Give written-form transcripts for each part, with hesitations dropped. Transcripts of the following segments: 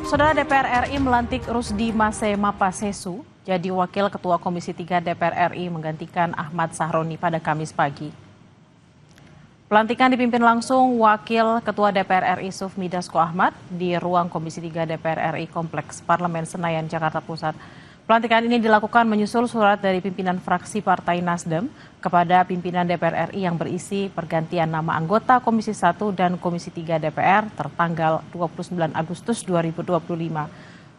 Saudara DPR RI melantik Rusdi Mase Mapasesu jadi Wakil Ketua Komisi 3 DPR RI menggantikan Ahmad Sahroni pada Kamis pagi. Pelantikan dipimpin langsung Wakil Ketua DPR RI Sufmi Dasko Ahmad di ruang Komisi 3 DPR RI Kompleks Parlemen Senayan, Jakarta Pusat. Pelantikan ini dilakukan menyusul surat dari pimpinan fraksi Partai Nasdem kepada pimpinan DPR RI yang berisi pergantian nama anggota Komisi 1 dan Komisi 3 DPR tertanggal 29 Agustus 2025.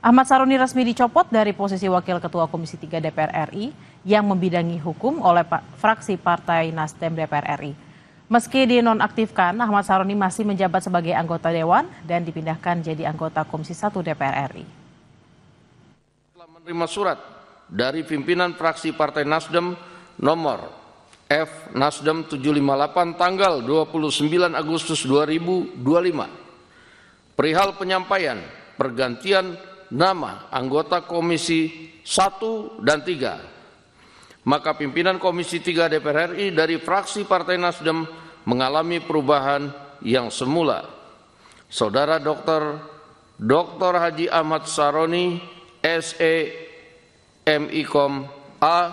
Ahmad Sahroni resmi dicopot dari posisi Wakil Ketua Komisi 3 DPR RI yang membidangi hukum oleh fraksi Partai Nasdem DPR RI. Meski dinonaktifkan, Ahmad Sahroni masih menjabat sebagai anggota Dewan dan dipindahkan jadi anggota Komisi 1 DPR RI. Menerima surat dari pimpinan fraksi Partai Nasdem nomor F Nasdem 758 tanggal 29 Agustus 2025 perihal penyampaian pergantian nama anggota Komisi 1 dan 3. Maka pimpinan Komisi 3 DPR RI dari fraksi Partai Nasdem mengalami perubahan yang semula. Saudara Dr. Haji Ahmad Sahroni SE.MIkom A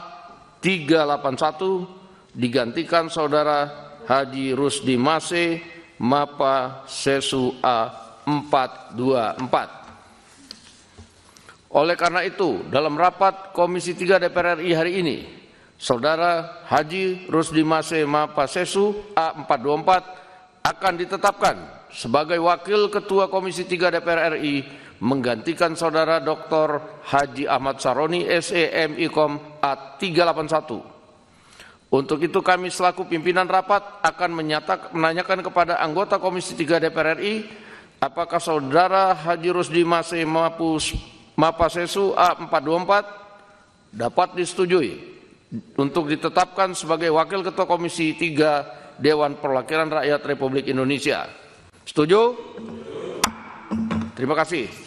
381 digantikan Saudara Haji Rusdi Mase Mapasesu A 424. Oleh karena itu, dalam rapat Komisi 3 DPR RI hari ini, Saudara Haji Rusdi Mase Mapasesu A 424 akan ditetapkan sebagai Wakil Ketua Komisi 3 DPR RI menggantikan Saudara Dr. Haji Ahmad Sahroni SE.MIkom A 381. Untuk itu kami selaku pimpinan rapat akan menanyakan kepada anggota Komisi 3 DPR RI apakah Saudara Haji Rusdi Mase Mapasesu A 424 dapat disetujui untuk ditetapkan sebagai Wakil Ketua Komisi 3 Dewan Perwakilan Rakyat Republik Indonesia. Setuju? Terima kasih.